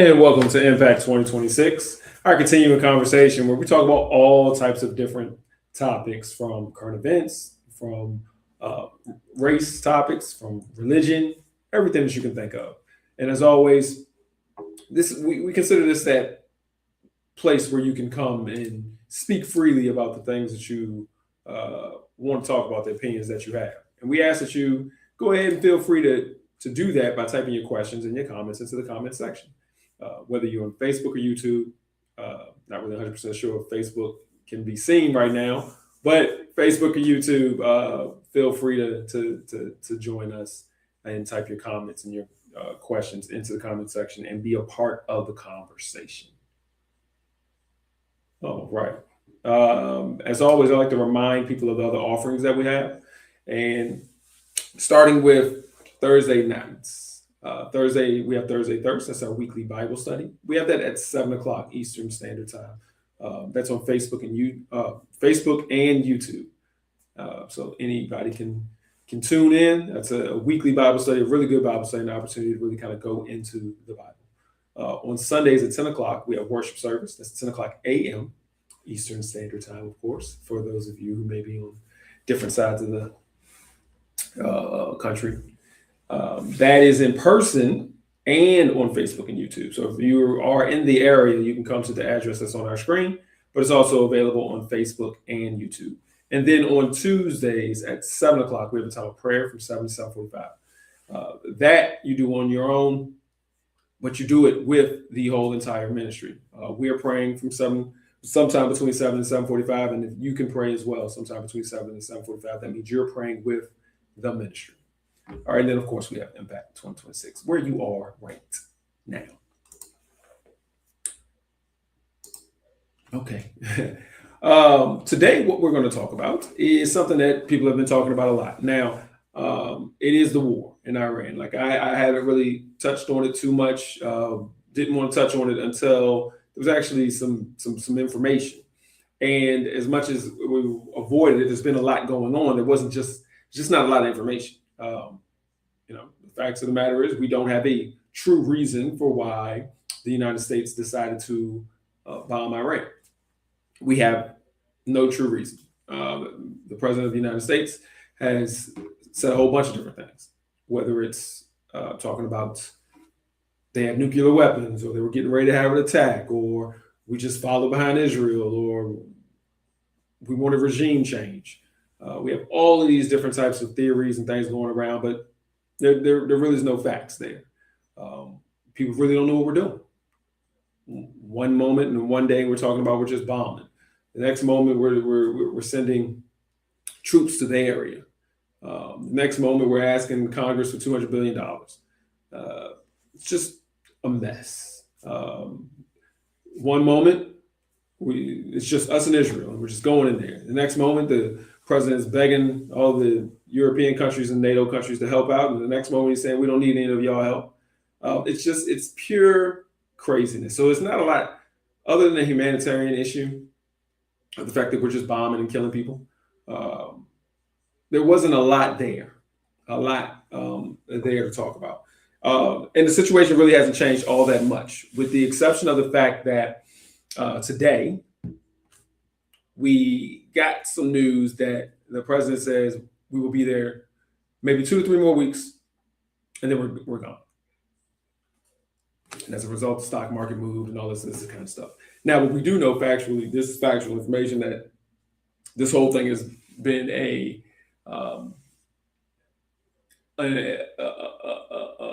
And welcome to Impact 2026, our continuing conversation where we talk about all types of different topics from current events, from uh, race topics, from religion, everything that you can think of. And as always, we consider this that place where you can come and speak freely about the things that you want to talk about, the opinions that you have. And we ask that you go ahead and feel free to do that by typing your questions and your comments into the comment section. Whether you're on Facebook or YouTube, not really 100% sure if Facebook can be seen right now, but Facebook or YouTube, feel free to join us and type your comments and your questions into the comment section and be a part of the conversation. Oh, right. As always, I like to remind people of the other offerings that we have. And starting with Thursday nights. We have Thursday Thirst. That's our weekly Bible study. We have that at 7 o'clock Eastern Standard Time. That's on Facebook and YouTube. So anybody can tune in. That's a weekly Bible study, a really good Bible study, an opportunity to really kind of go into the Bible. On Sundays at 10 o'clock, we have worship service. That's 10 o'clock a.m. Eastern Standard Time, of course, for those of you who may be on different sides of the country. That is in person and on Facebook and YouTube. So if you are in the area, you can come to the address that's on our screen, but it's also available on Facebook and YouTube. And then on Tuesdays at 7 o'clock, we have a time of prayer from 7 to 7:45. That you do on your own, but you do it with the whole entire ministry. We are praying from sometime between 7 and 7:45, and if you can pray as well, sometime between 7 and 7:45. That means you're praying with the ministry. All right, and then of course we have Impact 2026, where you are right now. Okay. Today, what we're going to talk about is something that people have been talking about a lot. Now, it is the war in Iran. Like I haven't really touched on it too much. Didn't want to touch on it until there was actually some information. And as much as we avoided it, there's been a lot going on. There wasn't just not a lot of information. The facts of the matter is we don't have a true reason for why the United States decided to bomb Iran. We have no true reason. The president of the United States has said a whole bunch of different things, whether it's talking about they had nuclear weapons, or they were getting ready to have an attack, or we just followed behind Israel, or we want a regime change. We have all of these different types of theories and things going around, but there really is no facts there. People really don't know what we're doing. One moment and one day we're talking about we're just bombing. The next moment we're sending troops to the area. The next moment we're asking Congress for $200 billion. It's just a mess. One moment it's just us and Israel, and we're just going in there. The next moment the president's begging all the European countries and NATO countries to help out, and the next moment he's saying we don't need any of y'all help. It's pure craziness. So it's not a lot other than a humanitarian issue, the fact that we're just bombing and killing people. There wasn't a lot there to talk about. And the situation really hasn't changed all that much, with the exception of the fact that today we got some news that the president says we will be there maybe 2 to 3 more weeks, and then we're gone. And as a result, the stock market moved and all this kind of stuff. Now, what we do know factually, this is factual information, that this whole thing has been a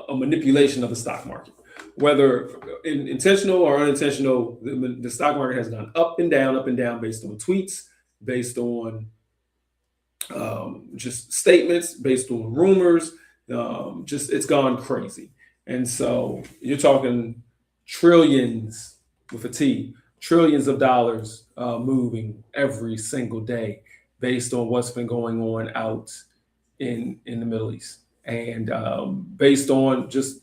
manipulation of the stock market. Whether intentional or unintentional, the stock market has gone up and down based on tweets, based on just statements, based on rumors. It's gone crazy. And so you're talking trillions with a T, trillions of dollars moving every single day based on what's been going on out in the Middle East. And based on just,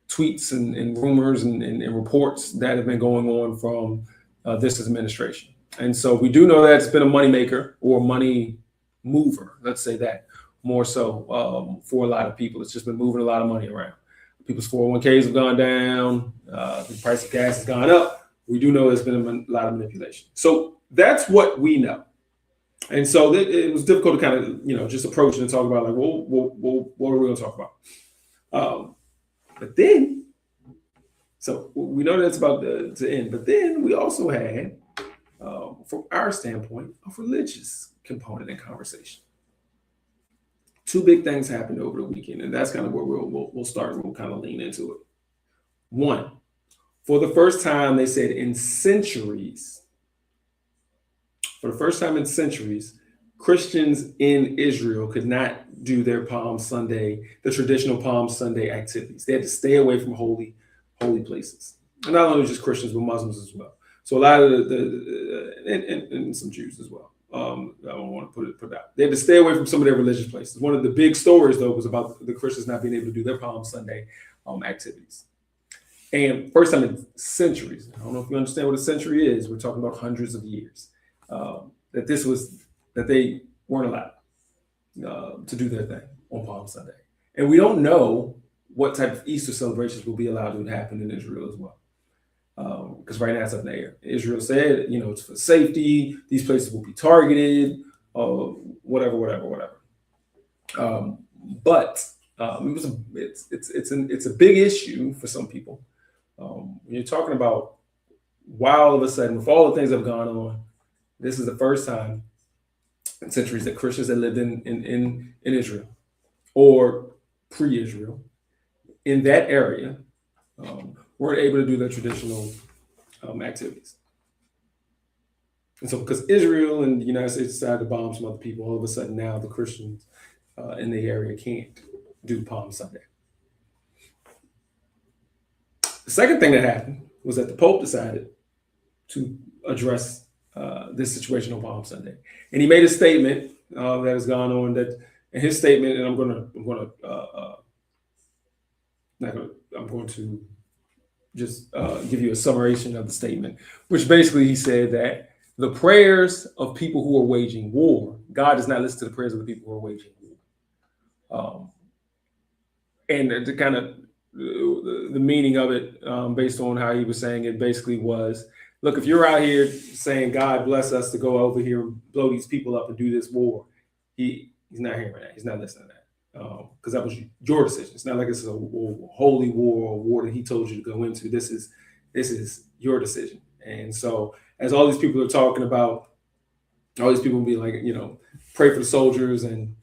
tweets and rumors and reports that have been going on from this administration. And so we do know that it's been a moneymaker or money mover, let's say that, more so for a lot of people. It's just been moving a lot of money around. People's 401ks have gone down. The price of gas has gone up. We do know there's been a lot of manipulation. So that's what we know. And so it was difficult to kind of, just approach it and talk about like, what are we going to talk about? But then, so we know that's about to end. But then we also had, from our standpoint, a religious component in conversation. Two big things happened over the weekend, and that's kind of where we'll start and we'll kind of lean into it. One, for the first time, they said in centuries, Christians in Israel could not do their the traditional Palm Sunday activities. They had to stay away from holy places. And not only just Christians, but Muslims as well. So a lot of and some Jews as well. I don't want to put it out. They had to stay away from some of their religious places. One of the big stories, though, was about the Christians not being able to do their Palm Sunday activities. And first time in centuries, I don't know if you understand what a century is. We're talking about hundreds of years. That they weren't allowed to do their thing on Palm Sunday. And we don't know what type of Easter celebrations will be allowed to happen in Israel as well. Because right now it's up in the air. Israel said, it's for safety. These places will be targeted, whatever. But it's a big issue for some people. When you're talking about why all of a sudden, with all the things that have gone on, this is the first time in centuries that Christians that lived in Israel or pre-Israel in that area weren't able to do their traditional activities. And so because Israel and the United States decided to bomb some other people, all of a sudden now the Christians in the area can't do Palm Sunday. The second thing that happened was that the Pope decided to address this situation on Palm Sunday, and he made a statement that has gone on. That in his statement, and I'm going to just give you a summation of the statement, which basically he said that the prayers of people who are waging war, God does not listen to the prayers of the people who are waging war. And to kind of the meaning of it, based on how he was saying it, basically was, look, if you're out here saying, God bless us to go over here and blow these people up and do this war, he's not hearing that. He's not listening to that. Because that was your decision. It's not like it's a holy war or a war that he told you to go into. This is your decision. And so as all these people are talking about, all these people will be like, pray for the soldiers and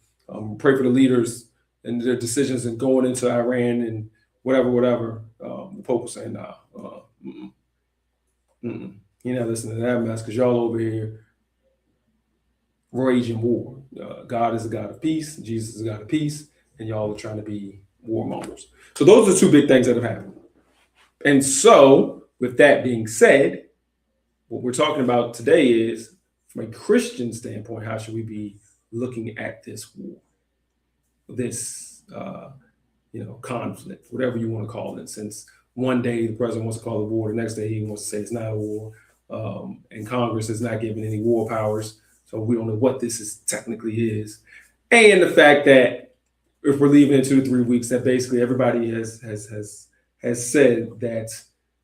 pray for the leaders and their decisions and going into Iran and whatever. The Pope was saying, nah, you're not listening to that mess because y'all over here raging war. God is a God of peace. Jesus is a God of peace. And y'all are trying to be warmongers. So those are the two big things that have happened. And so with that being said, what we're talking about today is, from a Christian standpoint, how should we be looking at this war, this conflict, whatever you want to call it, since one day the president wants to call it war, the next day he wants to say it's not a war, and Congress is not given any war powers, so we don't know what this technically is. And the fact that if we're leaving in 2 to 3 weeks, that basically everybody has said that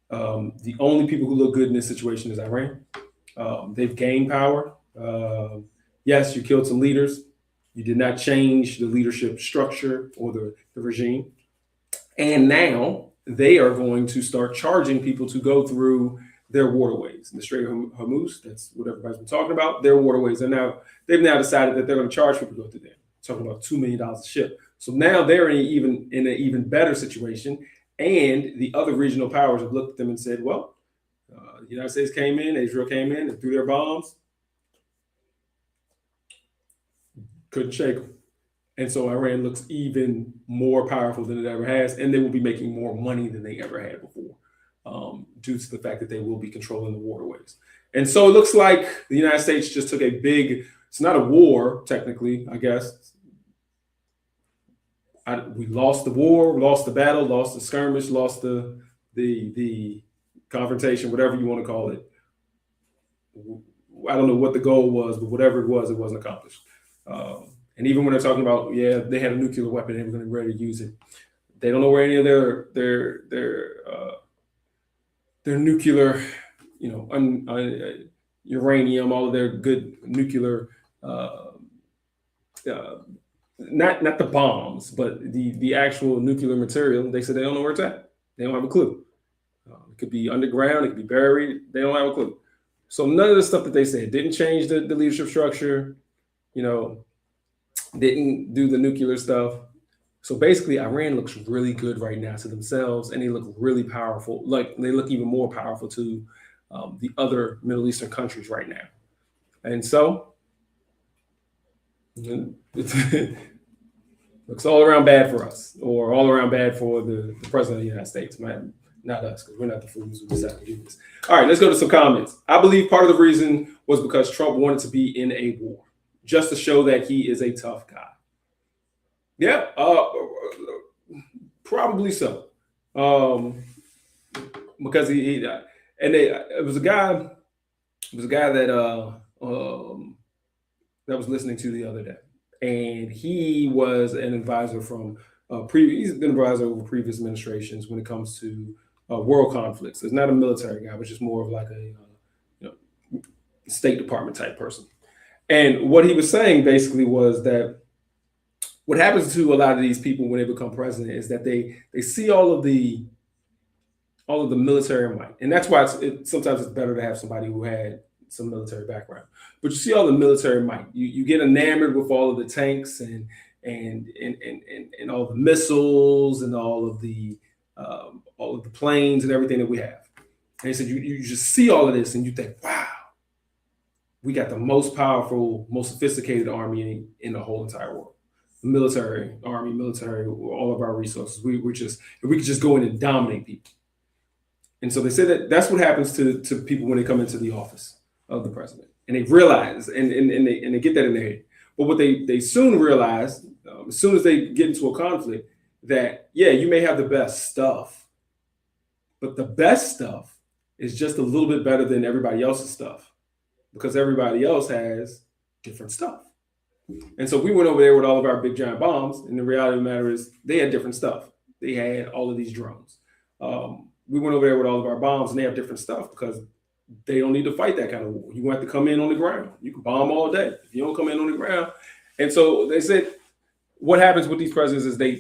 the only people who look good in this situation is Iran. They've gained power. Yes, you killed some leaders. You did not change the leadership structure or the regime. And now they are going to start charging people to go through their waterways. The Strait of Hormuz, that's what everybody's been talking about, their waterways. They've now decided that they're going to charge people to go through there. Talking about $2 million a ship. So now they're in an even better situation. And the other regional powers have looked at them and said, well, the United States came in, Israel came in and threw their bombs. Couldn't shake them. And so Iran looks even more powerful than it ever has. And they will be making more money than they ever had before, due to the fact that they will be controlling the waterways. And so it looks like the United States just took a big, it's not a war, technically, I guess. We lost the war, lost the battle, lost the skirmish, lost the confrontation, whatever you want to call it. I don't know what the goal was, but whatever it wasn't accomplished. And even when they're talking about, they had a nuclear weapon, they were going to be ready to use it. They don't know where any of their nuclear, uranium, all of their good nuclear, uh, not the bombs, but the actual nuclear material. They said they don't know where it's at. They don't have a clue. It could be underground. It could be buried. They don't have a clue. So none of the stuff that they said didn't change the leadership structure. You know, didn't do the nuclear stuff. So basically, Iran looks really good right now to themselves, and they look really powerful. Like they look even more powerful to the other Middle Eastern countries right now. And so it looks all around bad for us, or all around bad for the president of the United States. Man, not us, because we're not the fools who decided to do this. All right, let's go to some comments. I believe part of the reason was because Trump wanted to be in a war, just to show that he is a tough guy. Yeah, probably so. Because it was a guy that was listening to the other day, and he was an advisor from he's been an advisor over previous administrations when it comes to world conflicts. He's not a military guy, but just more of like a State Department type person. And what he was saying basically was that what happens to a lot of these people when they become president is that they see all of the military might, and that's why sometimes it's better to have somebody who had some military background. But you see all the military might, you get enamored with all of the tanks and all the missiles and all of the planes and everything that we have. And he said you just see all of this and you think, wow, we got the most powerful, most sophisticated army in the whole entire world. Military, all of our resources. We could just go in and dominate people. And so they say that's what happens to people when they come into the office of the president, and they realize and they get that in their head. But what they soon realize, as soon as they get into a conflict, that yeah, you may have the best stuff, but the best stuff is just a little bit better than everybody else's stuff, because everybody else has different stuff. And so we went over there with all of our big giant bombs, and the reality of the matter is they had different stuff. They had all of these drones. We went over there with all of our bombs, and they have different stuff because they don't need to fight that kind of war. You want to come in on the ground. You can bomb all day if you don't come in on the ground. And so they said, what happens with these presidents is they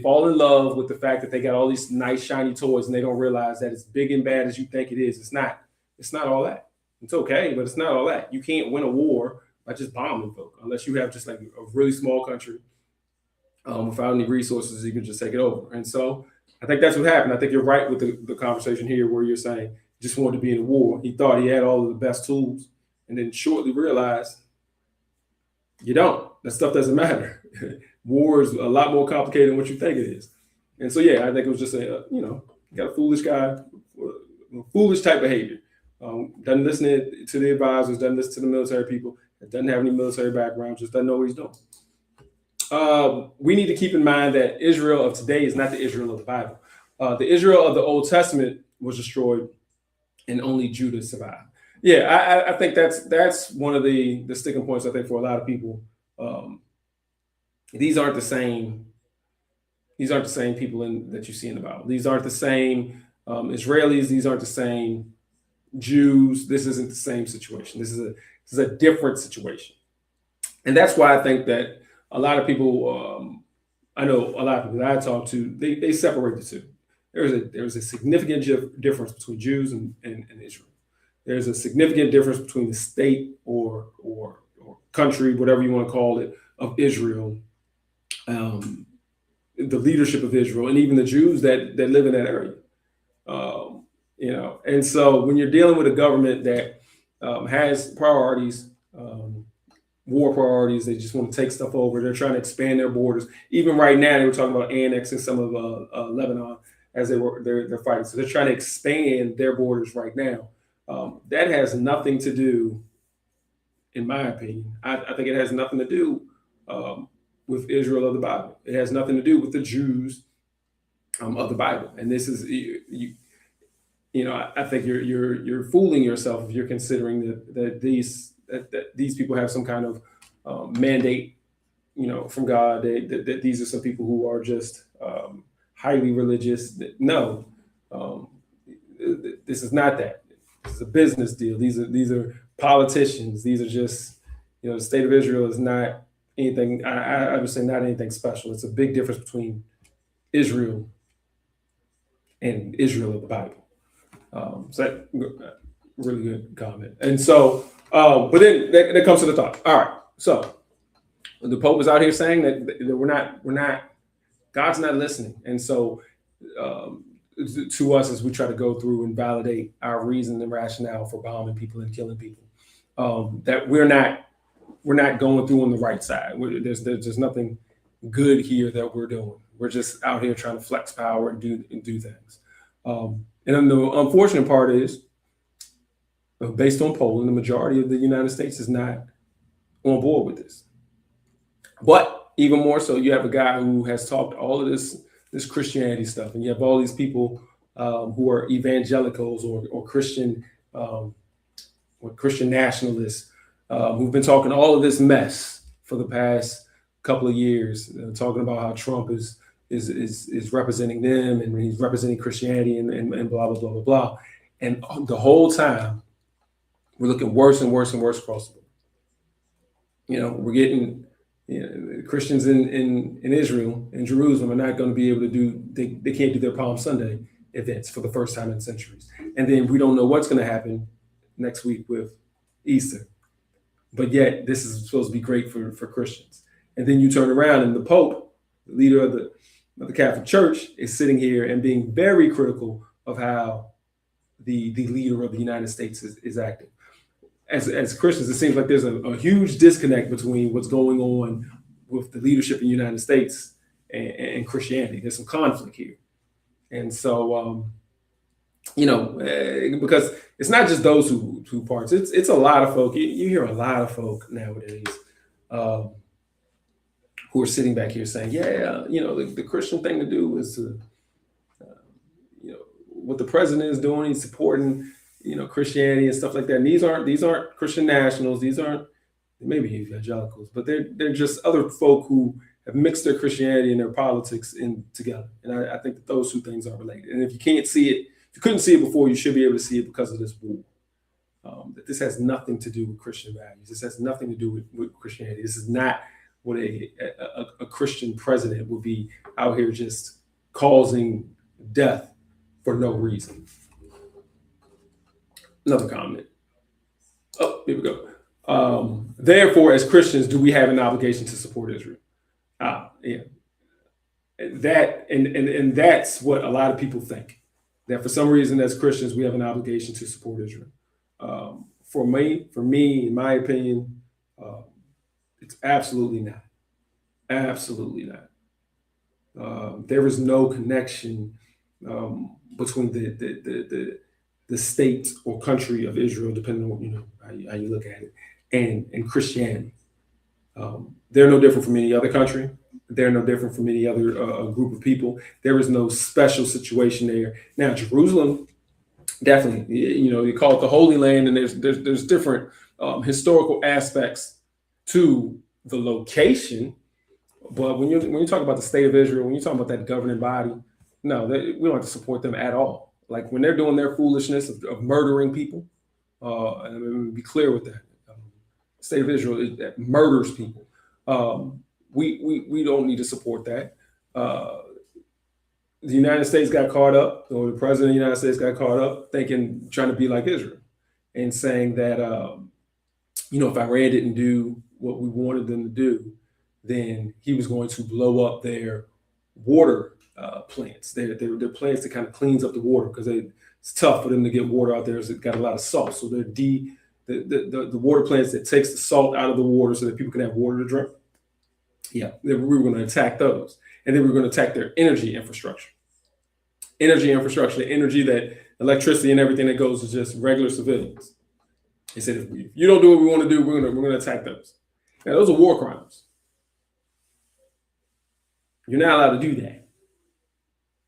fall in love with the fact that they got all these nice shiny toys, and they don't realize that it's big and bad as you think it is. It's not. It's not all that. It's okay, but it's not all that. You can't win a war by just bombing folk, unless you have just like a really small country without any resources. You can just take it over. And so I think that's what happened. I think you're right with the conversation here where you're saying he just wanted to be in a war. He thought he had all of the best tools, and then shortly realized you don't. That stuff doesn't matter. War is a lot more complicated than what you think it is. And so, yeah, I think it was just you got a foolish guy, foolish type behavior. Doesn't listen to the advisors, doesn't listen to the military people, doesn't have any military background, just doesn't know what he's doing. We need to keep in mind that Israel of today is not the Israel of the Bible. The Israel of the Old Testament was destroyed, and only Judah survived. Yeah, I think that's one of the sticking points, I think, for a lot of people. These aren't the same. These aren't the same people that you see in the Bible. These aren't the same Israelis. These aren't the same Jews. This isn't the same situation. This is a different situation, and that's why I think that a lot of people, I know a lot of people that I talk to, they separate the two. There's a significant difference between Jews and Israel. There's a significant difference between the state or country, whatever you want to call it, of Israel, the leadership of Israel, and even the Jews that live in that area. And so when you're dealing with a government that has priorities, war priorities, they just want to take stuff over. They're trying to expand their borders. Even right now, they were talking about annexing some of Lebanon as they're fighting. So they're trying to expand their borders right now. That has nothing to do, in my opinion. I think it has nothing to do with Israel of the Bible. It has nothing to do with the Jews of the Bible. And this is I think you're fooling yourself if you're considering that these people have some kind of mandate from God. That these are some people who are just highly religious. No, um, this is not that. This is a business deal. These are politicians. These are just, the state of Israel is not anything. I would say not anything special. It's a big difference between Israel and Israel of the Bible. So that really good comment. And so, but then that comes to the thought. All right, so the Pope is out here saying that we're not, God's not listening, and so to us as we try to go through and validate our reason and rationale for bombing people and killing people, that we're not going through on the right side. There's nothing good here that we're doing. We're just out here trying to flex power and do things. And then the unfortunate part is, based on polling, the majority of the United States is not on board with this. But even more so, you have a guy who has talked all of this Christianity stuff, and you have all these people who are evangelicals or Christian Christian nationalists who've been talking all of this mess for the past couple of years, talking about how Trump is representing them and he's representing Christianity and blah blah blah blah blah, and the whole time we're looking worse and worse and worse across the board. We're getting Christians in Israel, in Jerusalem, are not going to be able to do. They can't do their Palm Sunday events for the first time in centuries, and then we don't know what's going to happen next week with Easter. But yet this is supposed to be great for Christians. And then you turn around and the Pope, the leader of the Catholic Church, is sitting here and being very critical of how the leader of the United States is acting. As Christians, it seems like there's a huge disconnect between what's going on with the leadership in the United States and Christianity. There's some conflict here. And so, because it's not just those two parts. It's a lot of folk. You hear a lot of folk nowadays who are sitting back here saying, the Christian thing to do is to, what the president is doing. He's supporting, Christianity and stuff like that. And these aren't Christian nationals. These aren't maybe evangelicals, but they're just other folk who have mixed their Christianity and their politics in together. And I think that those two things are related. And if you can't see it, if you couldn't see it before, you should be able to see it because of this war. That this has nothing to do with Christian values. This has nothing to do with Christianity. This is not what a Christian president would be out here just causing death for no reason. Another comment. Oh, here we go. Therefore, as Christians, do we have an obligation to support Israel? Yeah. That and that's what a lot of people think. That for some reason, as Christians, we have an obligation to support Israel. For me, in my opinion, it's absolutely not. Absolutely not. There is no connection between the state or country of Israel, depending on how you look at it, and Christianity. They're no different from any other country. They're no different from any other group of people. There is no special situation there. Now, Jerusalem, definitely, you call it the Holy Land, and there's different historical aspects to the location. But when you talk about the state of Israel, when you talk about that governing body, no, we don't have to support them at all. Like when they're doing their foolishness of murdering people, and be clear with that. The state of Israel that murders people. We don't need to support that. The United States got caught up, or the president of the United States got caught up trying to be like Israel and saying that, if Iran didn't do what we wanted them to do, then he was going to blow up their water plants. They're plants that kind of cleans up the water because it's tough for them to get water out there. It's got a lot of salt. So they're the water plants that takes the salt out of the water so that people can have water to drink. Yeah, we were going to attack those. And then we were going to attack their energy infrastructure. The energy that electricity and everything that goes to just regular civilians. They said, if you don't do what we want to do, we're going to attack those. Now, those are war crimes. You're not allowed to do that.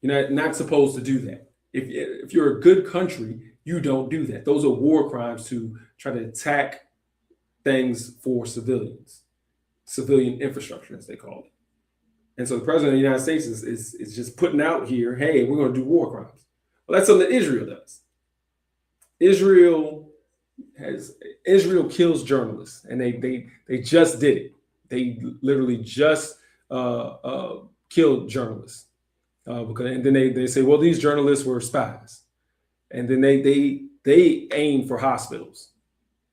You're not supposed to do that. If you're a good country, you don't do that. Those are war crimes to try to attack things for civilians. civilian infrastructure, as they call it. And so the president of the United States is just putting out here, hey, we're going to do war crimes. Well, that's something that Israel does. Israel kills journalists, and they just did it. They literally just killed journalists and then they say, well, these journalists were spies, and then they aim for hospitals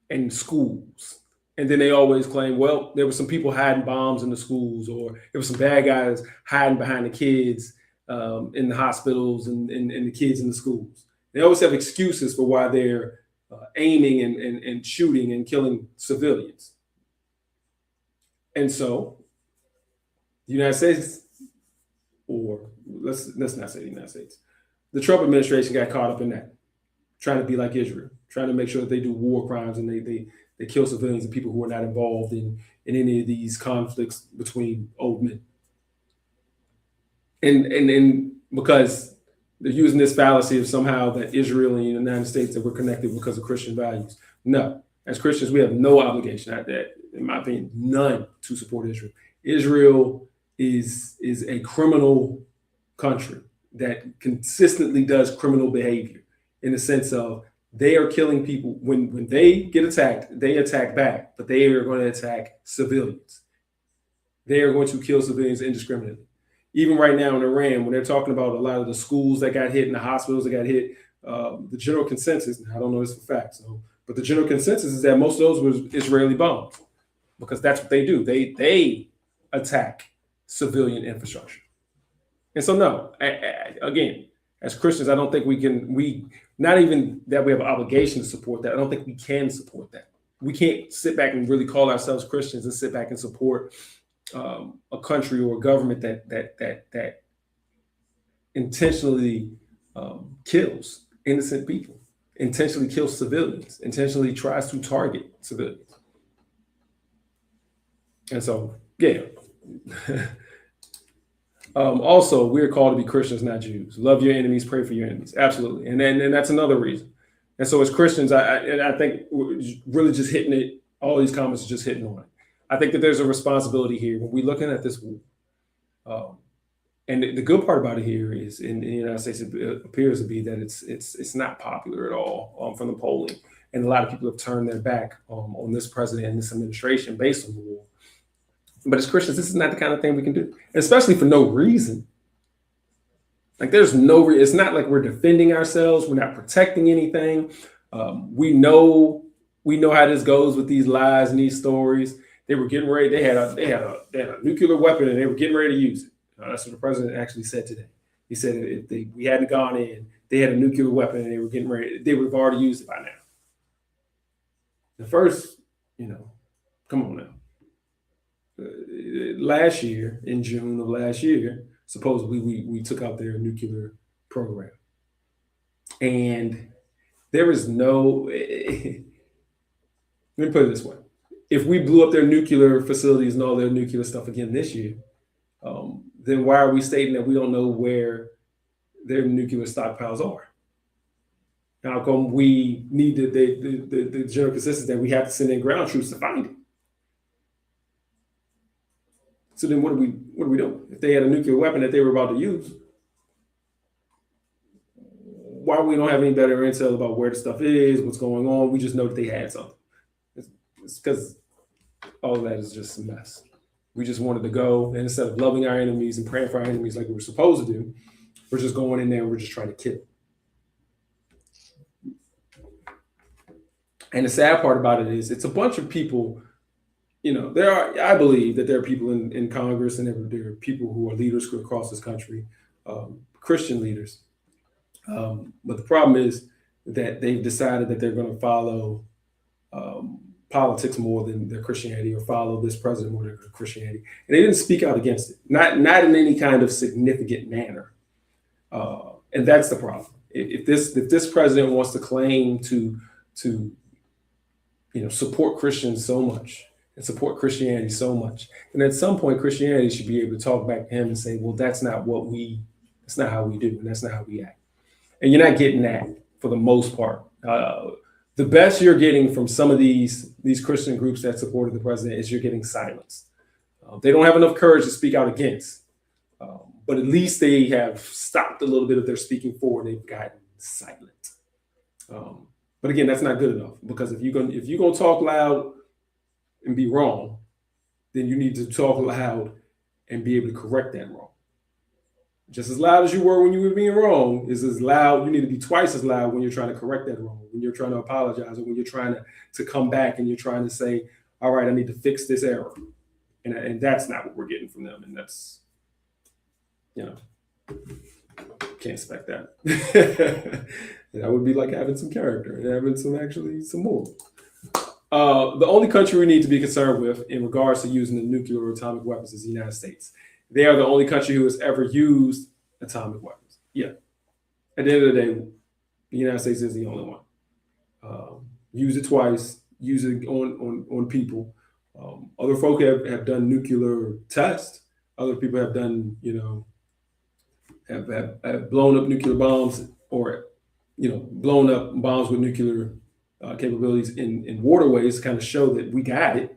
and schools. And then they always claim, well, there were some people hiding bombs in the schools, or there were some bad guys hiding behind the kids in the hospitals and the kids in the schools. They always have excuses for why they're aiming and shooting and killing civilians. And so the United States, or let's not say the United States, the Trump administration got caught up in that, trying to be like Israel, trying to make sure that they do war crimes and they kill civilians and people who are not involved in any of these conflicts between old men. And because they're using this fallacy of somehow that Israel and the United States, that we're connected because of Christian values. No, as Christians, we have no obligation at that, in my opinion, none, to support Israel. Israel is a criminal country that consistently does criminal behavior, in the sense of they are killing people. When they get attacked, they attack back, but they are going to attack civilians. They are going to kill civilians indiscriminately. Even right now in Iran, when they're talking about a lot of the schools that got hit and the hospitals that got hit, the general consensus, I don't know this for fact, but the general consensus is that most of those were Israeli bombs, because that's what they do. They attack civilian infrastructure. And so, no, again, as Christians, I don't think not even that we have an obligation to support that. I don't think we can support that. We can't sit back and really call ourselves Christians and sit back and support a country or a government that intentionally kills innocent people, intentionally kills civilians, intentionally tries to target civilians. And so, yeah. Also, we're called to be Christians, not Jews. Love your enemies, pray for your enemies. Absolutely. And that's another reason. And so as Christians, I think we're really just hitting it. All these comments are just hitting on it. I think that there's a responsibility here when we're looking at this war. And the good part about it here is, in the United States, it appears to be that it's not popular at all from the polling. And a lot of people have turned their back on this president and this administration based on the war. But as Christians, this is not the kind of thing we can do, especially for no reason. Like, there's no it's not like we're defending ourselves. We're not protecting anything. We know how this goes with these lies and these stories. They were getting ready. They had a nuclear weapon and they were getting ready to use it. That's what the president actually said today. He said if we hadn't gone in, they had a nuclear weapon and they were getting ready. They would have already used it by now. The first, come on now. Last year, in June of last year, supposedly we took out their nuclear program. And there is no, let me put it this way. If we blew up their nuclear facilities and all their nuclear stuff again this year, then why are we stating that we don't know where their nuclear stockpiles are? How come we need the general consensus that we have to send in ground troops to find it? So then what are we doing? If they had a nuclear weapon that they were about to use, why we don't have any better intel about where the stuff is, what's going on? We just know that they had something. It's because all of that is just a mess. We just wanted to go, and instead of loving our enemies and praying for our enemies like we were supposed to do, we're just going in there and we're just trying to kill. And the sad part about it is it's a bunch of people. I believe that there are people in Congress and there are people who are leaders across this country, Christian leaders. But the problem is that they've decided that they're going to follow politics more than their Christianity, or follow this president more than their Christianity. And they didn't speak out against it, not in any kind of significant manner. And that's the problem. If this president wants to claim to support Christians so much, and support Christianity so much, and at some point Christianity should be able to talk back to him and say, well, that's not how we do, and that's not how we act. And you're not getting that for the most part. The best you're getting from some of these Christian groups that supported the president is you're getting silence. They don't have enough courage to speak out against, but at least they have stopped a little bit of their speaking forward. They've gotten silent. But again, that's not good enough, because if you're gonna talk loud and be wrong, then you need to talk loud and be able to correct that wrong. Just as loud as you were when you were being wrong is as loud. You need to be twice as loud when you're trying to correct that wrong, when you're trying to apologize, or when you're trying to come back and you're trying to say, all right, I need to fix this error. And that's not what we're getting from them. And that's, can't expect that. That would be like having some character and having some more. The only country we need to be concerned with in regards to using the nuclear or atomic weapons is the United States. They are the only country who has ever used atomic weapons. Yeah. At the end of the day, the United States is the only one. Use it twice. Use it on people. Other folk have done nuclear tests. Other people have done, have blown up nuclear bombs, or, blown up bombs with nuclear capabilities in waterways to kind of show that we got it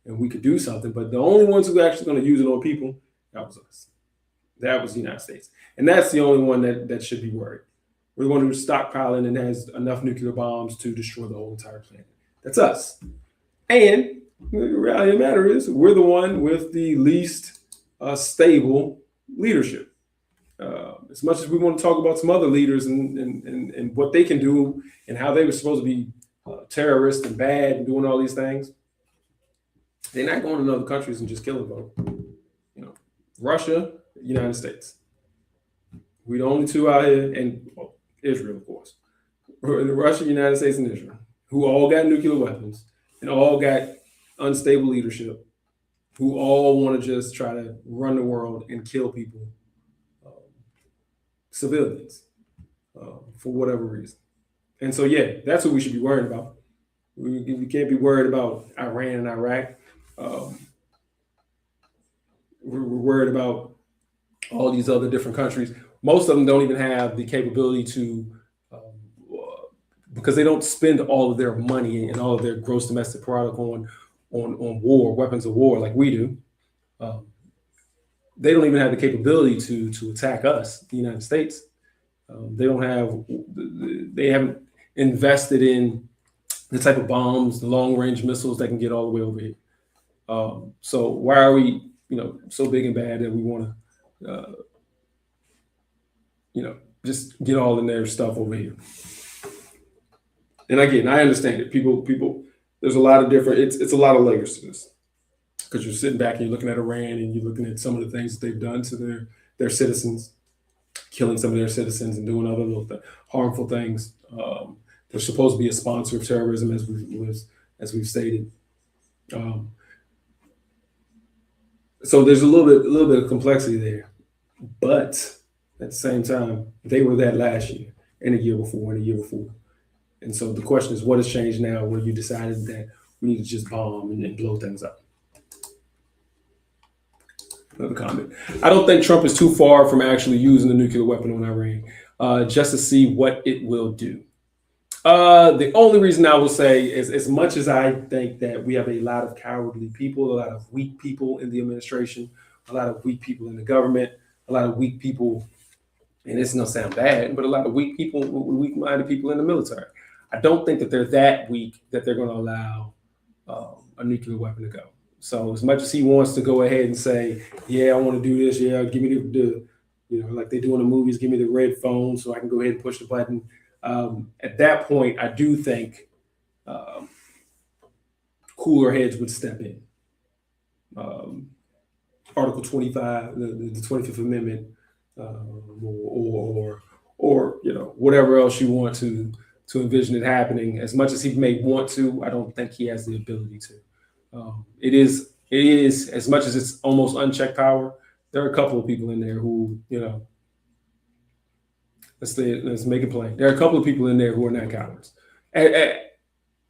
and we could do something. But the only ones who are actually going to use it on people, that was us. That was the United States. And that's the only one that should be worried. We're the one who's stockpiling and has enough nuclear bombs to destroy the whole entire planet. That's us. And the reality of the matter is, we're the one with the least stable leadership. As much as we want to talk about some other leaders and what they can do and how they were supposed to be terrorists and bad and doing all these things, they're not going to other countries and just killing folk. Russia, United States. We're the only two out here, and Israel, of course. Russia, United States, and Israel, who all got nuclear weapons and all got unstable leadership, who all want to just try to run the world and kill people, civilians, for whatever reason. And so, yeah, that's what we should be worried about. We can't be worried about Iran and Iraq. We're worried about all these other different countries. Most of them don't even have the capability to, because they don't spend all of their money and all of their gross domestic product on war, weapons of war, like we do. They don't even have the capability to attack us, the United States. They haven't invested in the type of bombs, the long range missiles that can get all the way over here. So why are we, so big and bad that we want to, just get all in their stuff over here? And again, I understand it. People, there's a lot of different, it's a lot of layers to this, because you're sitting back and you're looking at Iran and you're looking at some of the things that they've done to their citizens, killing some of their citizens and doing other little harmful things. They're supposed to be a sponsor of terrorism, as we've stated. So there's a little bit of complexity there, but at the same time, they were that last year and the year before and the year before. And so the question is, what has changed now when you decided that we need to just bomb and then blow things up? Another comment. I don't think Trump is too far from actually using the nuclear weapon on Iran, just to see what it will do. The only reason I will say is, as much as I think that we have a lot of cowardly people, a lot of weak people in the administration, a lot of weak people in the government, a lot of weak people, and it's going to sound bad, but a lot of weak people, weak-minded people in the military. I don't think that they're that weak that they're going to allow a nuclear weapon to go. So as much as he wants to go ahead and say, yeah, I want to do this, yeah, give me the like they do in the movies, give me the red phone so I can go ahead and push the button. At that point, I do think cooler heads would step in. Article 25, the 25th Amendment, or whatever else you want to envision it happening. As much as he may want to, I don't think he has the ability to. It is as much as it's almost unchecked power. There are a couple of people in there who, let's make it plain. There are a couple of people in there who are not cowards,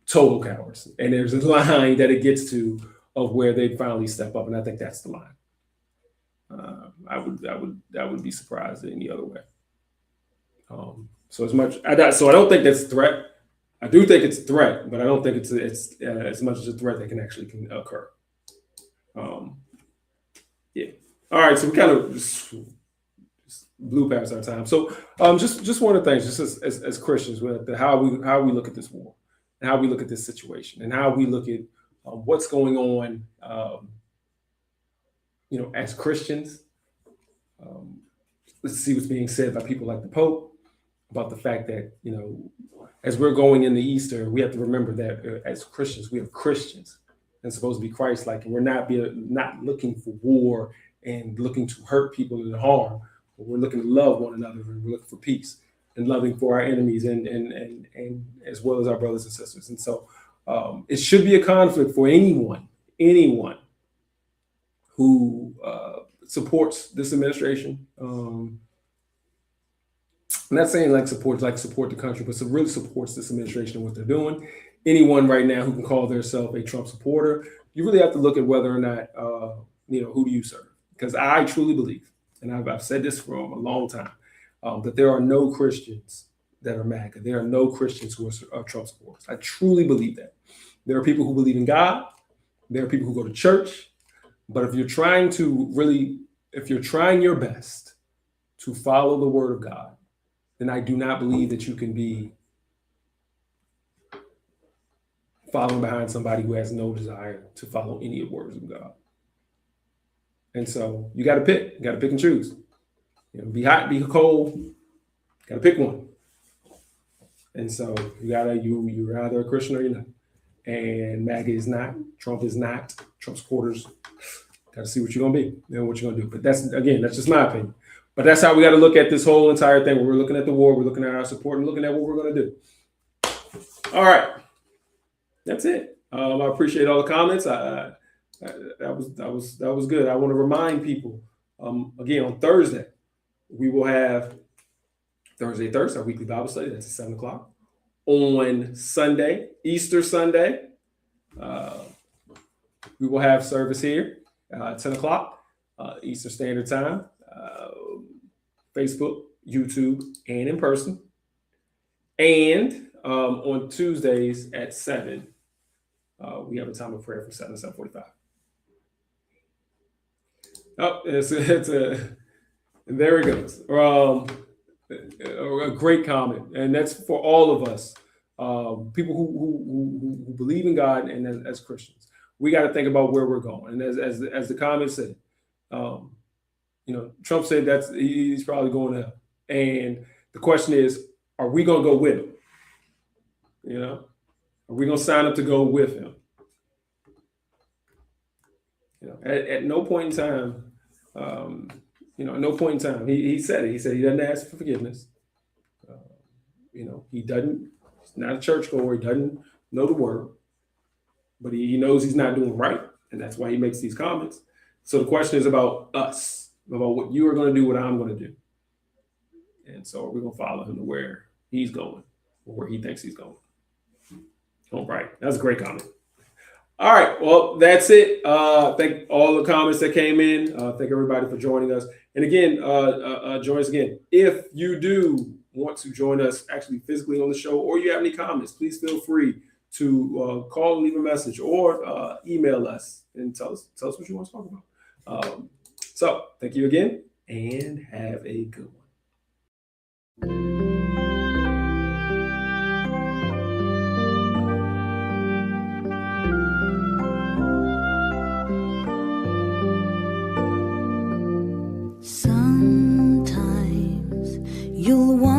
total cowards. And there's a line that it gets to of where they'd finally step up, and I think that's the line. I would be surprised any other way. So I don't think that's a threat. I do think it's a threat, but I don't think it's as much as a threat that can occur. Yeah. All right. So we kind of just blew past our time. So just one of the things, just as Christians, with how we look at this war, and how we look at this situation, and how we look at what's going on. As Christians, um, let's see what's being said by people like the Pope about the fact that as we're going into Easter, we have to remember that as Christians, we are Christians and supposed to be Christ-like, and we're not looking for war and looking to hurt people and harm, but we're looking to love one another, and we're looking for peace and loving for our enemies and as well as our brothers and sisters. And so it should be a conflict for anyone who supports this administration. I'm not saying support the country, but really supports this administration and what they're doing. Anyone right now who can call themselves a Trump supporter, you really have to look at whether or not who do you serve. Because I truly believe, and I've said this for a long time, that there are no Christians that are MAGA. There are no Christians who are Trump supporters. I truly believe that. There are people who believe in God. There are people who go to church. But if you're trying your best to follow the word of God, then I do not believe that you can be following behind somebody who has no desire to follow any of the words of God. And so you got to pick. You got to pick and choose. Be hot, be cold. Got to pick one. And so you're either a Christian or you're not. And MAGA is not. Trump is not. Trump supporters got to see what you're gonna be and what you're gonna do. But that's just my opinion. But that's how we got to look at this whole entire thing. We're looking at the war, we're looking at our support, and looking at what we're gonna do. All right, that's it. I appreciate all the comments. That was good. I want to remind people again on Thursday we will have Thursday our weekly Bible study. That's at 7:00. On Sunday, Easter Sunday, we will have service here at 10:00 Eastern Standard Time. Facebook, YouTube, and in person. And on Tuesdays at 7, we have a time of prayer from 7 to 7:45. Oh, there it goes. A great comment, and that's for all of us, people who believe in God, and as Christians, we got to think about where we're going. And as the comment said, Trump said he's probably going to hell, and the question is, are we going to go with him? Are we going to sign up to go with him? At no point in time. At no point in time, he said it. He said he doesn't ask for forgiveness. He doesn't. He's not a churchgoer. He doesn't know the word, but he knows he's not doing right, and that's why he makes these comments. So the question is about us, about what you are going to do, what I'm going to do, and so we're going to follow him to where he's going, or where he thinks he's going. All right, that's a great comment. All right, well, that's it. Thank all the comments that came in. Thank everybody for joining us. And again, join us again. If you do want to join us actually physically on the show, or you have any comments, please feel free to call, leave a message, or email us and tell us what you want to talk about. So thank you again, and have a good one. Sometimes you'll want